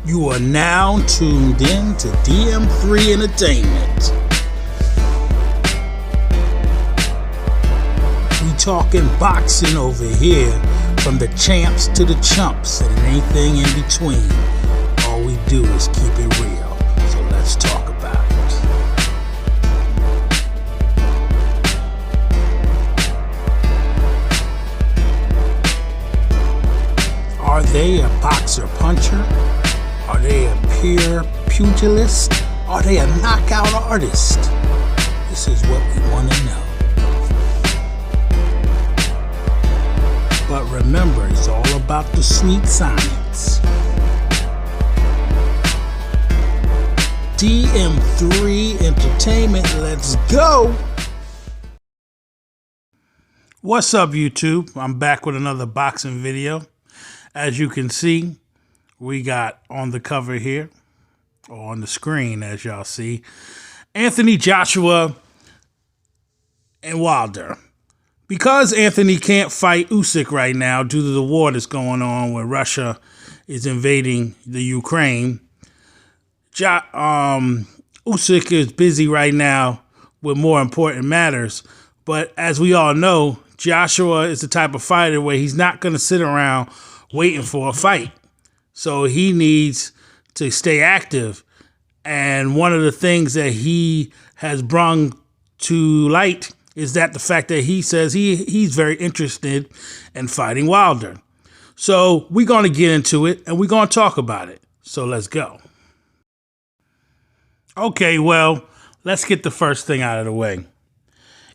You are now tuned in to DM3 Entertainment. We talking boxing over here, from the champs to the chumps and anything in between. All we do is keep it real, so let's talk about it. Are they a boxer puncher? Are they a pure pugilist? Are they a knockout artist? This is what we want to know. But remember, it's all about the sweet science. DM3 Entertainment, let's go! What's up, YouTube? I'm back with another boxing video. As you can see, we got on the cover here, or on the screen, as y'all see, Anthony Joshua and Wilder. Because Anthony can't fight Usyk right now due to the war that's going on where Russia is invading the Ukraine, Usyk is busy right now with more important matters. But as we all know, Joshua is the type of fighter where he's not going to sit around waiting for a fight. So he needs to stay active. And one of the things that he has brung to light is that the fact that he says he's very interested in fighting Wilder. So we're going to get into it and we're going to talk about it. So let's go. Okay, well, let's get the first thing out of the way.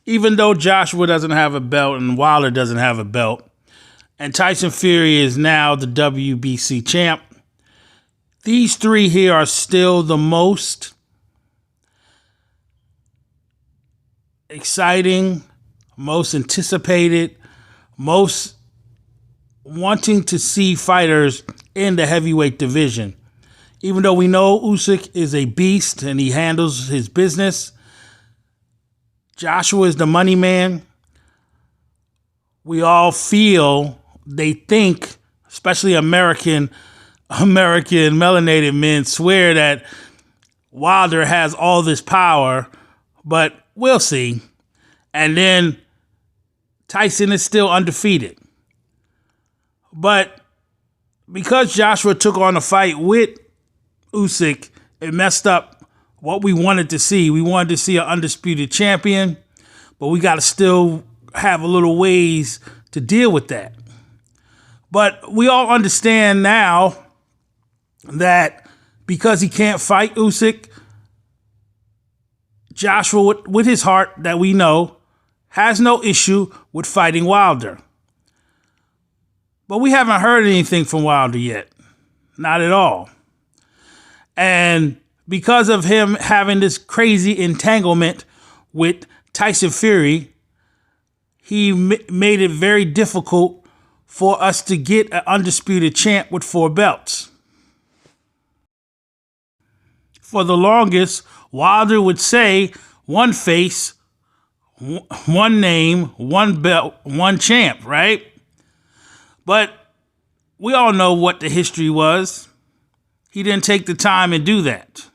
Even though Joshua doesn't have a belt and Wilder doesn't have a belt, and Tyson Fury is now the WBC champ, these three here are still the most exciting, most anticipated, most wanting to see fighters in the heavyweight division. Even though we know Usyk is a beast and he handles his business, Joshua is the money man. We all feel, they think, especially American melanated men swear that Wilder has all this power, but we'll see. And then Tyson is still undefeated. But because Joshua took on a fight with Usyk, it messed up what we wanted to see. We wanted to see an undisputed champion, but we got to still have a little ways to deal with that. But we all understand now that because he can't fight Usyk, Joshua, with his heart that we know, has no issue with fighting Wilder. But we haven't heard anything from Wilder yet. Not at all. And because of him having this crazy entanglement with Tyson Fury, he made it very difficult for us to get an undisputed champ with 4 belts. For the longest, Wilder would say one face, one name, one belt, one champ, right? But we all know what the history was. He didn't take the time and do that.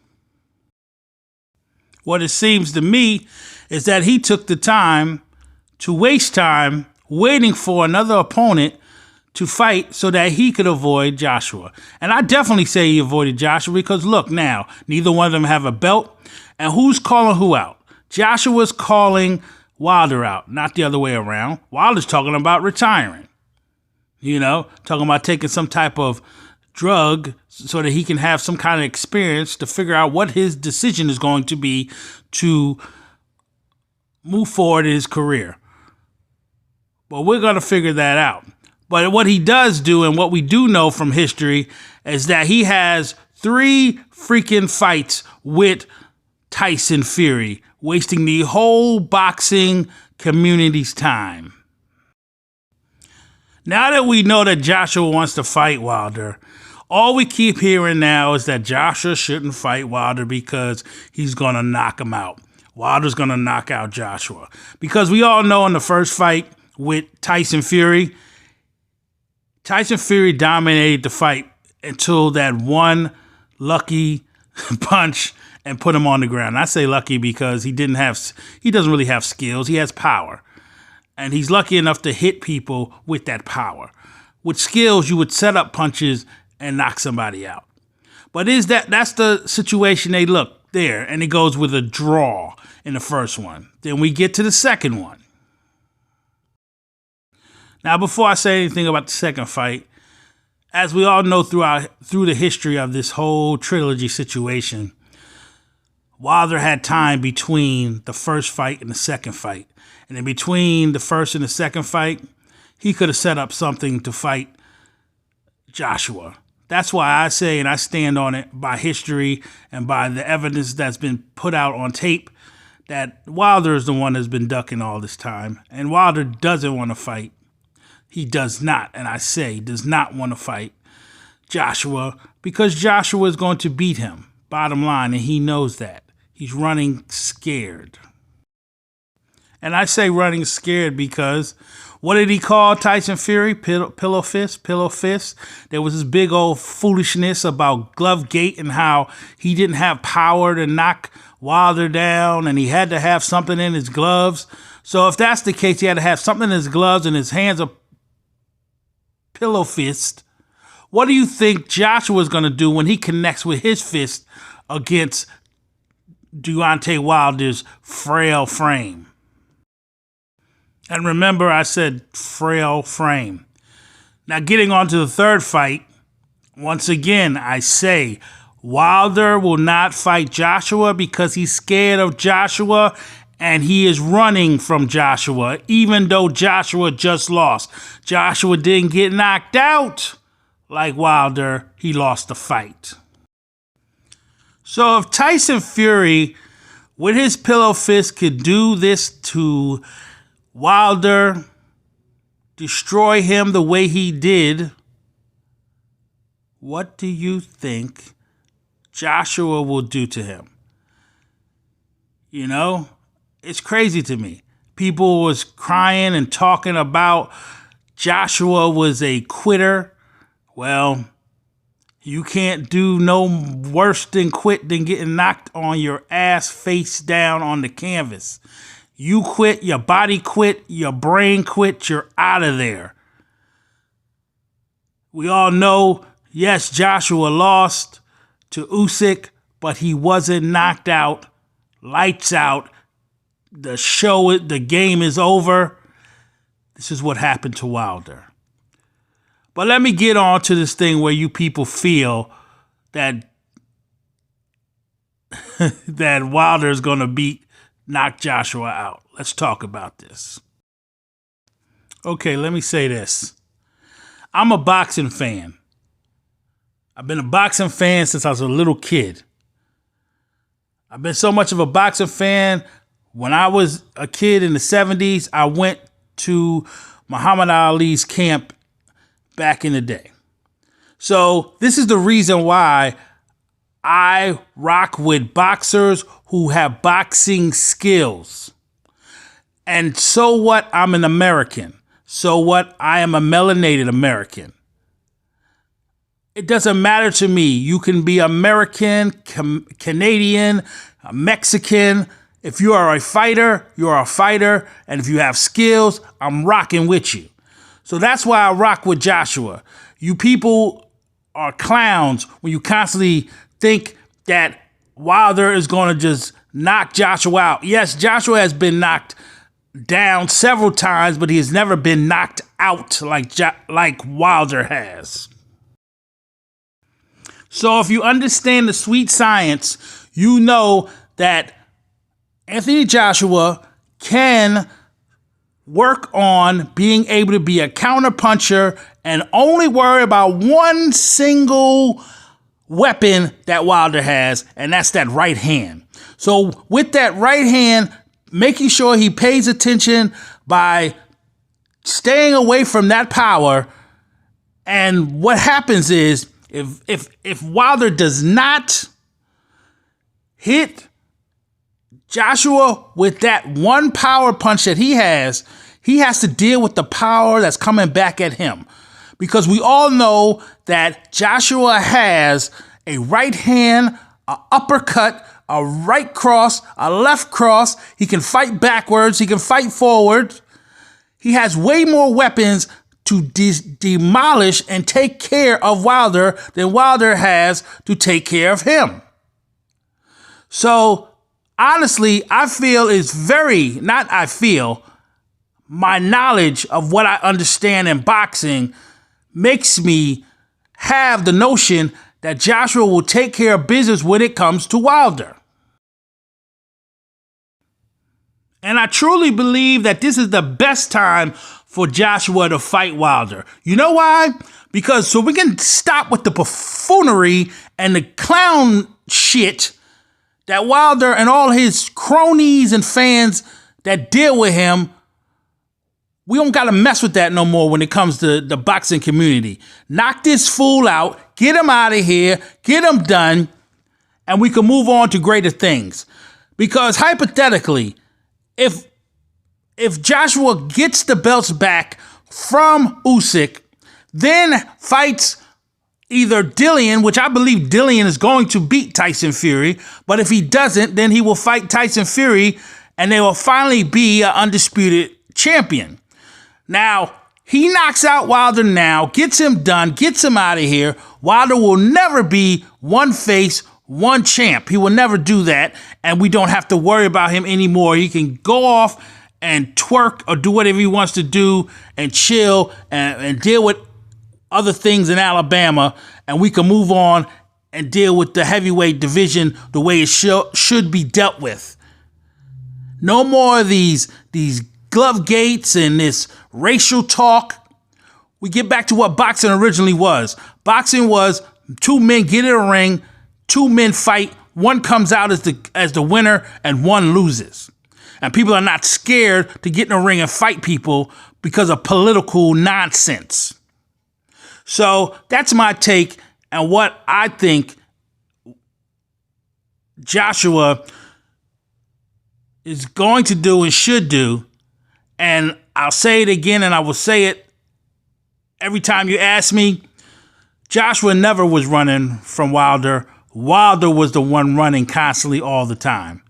What it seems to me is that he took the time to waste time waiting for another opponent to fight so that he could avoid Joshua. And I definitely say he avoided Joshua because look now, neither one of them have a belt. And who's calling who out? Joshua's calling Wilder out, not the other way around. Wilder's talking about retiring. You know, talking about taking some type of drug so that he can have some kind of experience to figure out what his decision is going to be to move forward in his career. But we're going to figure that out. But what he does do, and what we do know from history, is that he has 3 freaking fights with Tyson Fury, wasting the whole boxing community's time. Now that we know that Joshua wants to fight Wilder, all we keep hearing now is that Joshua shouldn't fight Wilder because he's going to knock him out. Wilder's going to knock out Joshua. Because we all know in the first fight with Tyson Fury dominated the fight until that one lucky punch and put him on the ground. I say lucky because he doesn't really have skills. He has power. And he's lucky enough to hit people with that power. With skills, you would set up punches and knock somebody out. But that's the situation they look there. And it goes with a draw in the first one. Then we get to the second one. Now, before I say anything about the second fight, as we all know through the history of this whole trilogy situation, Wilder had time between the first fight and the second fight. And in between the first and the second fight, he could have set up something to fight Joshua. That's why I say, and I stand on it by history and by the evidence that's been put out on tape, that Wilder is the one that's been ducking all this time. And Wilder doesn't want to fight. He does not, and I say does not want to fight Joshua because Joshua is going to beat him, bottom line, and he knows that. He's running scared. And I say running scared because what did he call Tyson Fury? Pillow fist. There was this big old foolishness about glove gate and how he didn't have power to knock Wilder down and he had to have something in his gloves. So if that's the case, he had to have something in his gloves and his hands are pillow fist. What do you think Joshua's going to do when he connects with his fist against Deontay Wilder's frail frame? And remember, I said frail frame. Now, getting on to the third fight, once again, I say Wilder will not fight Joshua because he's scared of Joshua and he is running from Joshua, even though Joshua just lost. Joshua didn't get knocked out like Wilder. He lost the fight. So if Tyson Fury, with his pillow fist, could do this to Wilder, destroy him the way he did, what do you think Joshua will do to him? You know, it's crazy to me. People was crying and talking about Joshua was a quitter. Well, you can't do no worse than quit than getting knocked on your ass face down on the canvas. You quit, your body quit, your brain quit, you're out of there. We all know, yes, Joshua lost to Usyk, but he wasn't knocked out. Lights out. The game is over. This is what happened to Wilder. But let me get on to this thing where you people feel that that Wilder is going to knock Joshua out. Let's talk about this. Okay, let me say this. I'm a boxing fan. I've been a boxing fan since I was a little kid. I've been so much of a boxing fan. When I was a kid in the 70s, I went to Muhammad Ali's camp back in the day. So this is the reason why I rock with boxers who have boxing skills. And so what? I'm an American. So what? I am a melanated American. It doesn't matter to me. You can be American, Canadian, Mexican. If you are a fighter, you're a fighter. And if you have skills, I'm rocking with you. So that's why I rock with Joshua. You people are clowns when you constantly think that Wilder is going to just knock Joshua out. Yes, Joshua has been knocked down several times, but he has never been knocked out like Wilder has. So if you understand the sweet science, you know that Anthony Joshua can work on being able to be a counterpuncher and only worry about one single weapon that Wilder has, and that's that right hand. So with that right hand, making sure he pays attention by staying away from that power. And what happens is if Wilder does not hit Joshua with that one power punch that he has to deal with the power that's coming back at him. Because we all know that Joshua has a right hand, a uppercut, a right cross, a left cross. He can fight backwards. He can fight forward. He has way more weapons to demolish and take care of Wilder than Wilder has to take care of him. So, honestly, my knowledge of what I understand in boxing makes me have the notion that Joshua will take care of business when it comes to Wilder. And I truly believe that this is the best time for Joshua to fight Wilder. You know why? Because so we can stop with the buffoonery and the clown shit that Wilder and all his cronies and fans that deal with him, we don't got to mess with that no more when it comes to the boxing community. Knock this fool out, get him out of here, get him done, and we can move on to greater things. Because hypothetically, if Joshua gets the belts back from Usyk, then fights either Dillian, which I believe Dillian is going to beat Tyson Fury, but if he doesn't, then he will fight Tyson Fury, and they will finally be an undisputed champion. Now, he knocks out Wilder now, gets him done, gets him out of here. Wilder will never be one face, one champ. He will never do that, and we don't have to worry about him anymore. He can go off and twerk or do whatever he wants to do and chill and deal with other things in Alabama, and we can move on and deal with the heavyweight division the way it should be dealt with. No more of these glove gates and this racial talk. We get back to what boxing originally was. Boxing was two men get in a ring, two men fight, one comes out as the winner and one loses. And people are not scared to get in a ring and fight people because of political nonsense. So that's my take and what I think Joshua is going to do and should do. And I'll say it again, and I will say it every time you ask me. Joshua never was running from Wilder. Wilder was the one running constantly all the time.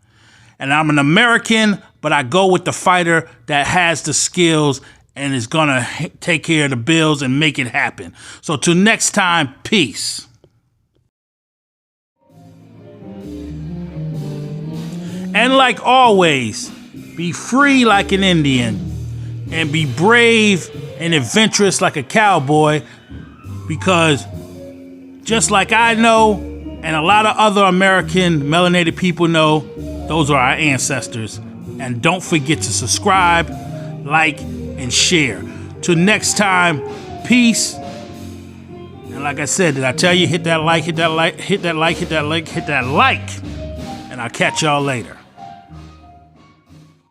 And I'm an American, but I go with the fighter that has the skills and is going to take care of the bills and make it happen. So till next time, peace. And like always, be free like an Indian and be brave and adventurous like a cowboy, because just like I know and a lot of other American melanated people know, those are our ancestors. And don't forget to subscribe, like, and share. Till next time, peace. And like I said, did I tell you, hit that like, hit that like, hit that like, hit that like, hit that like. And I'll catch y'all later.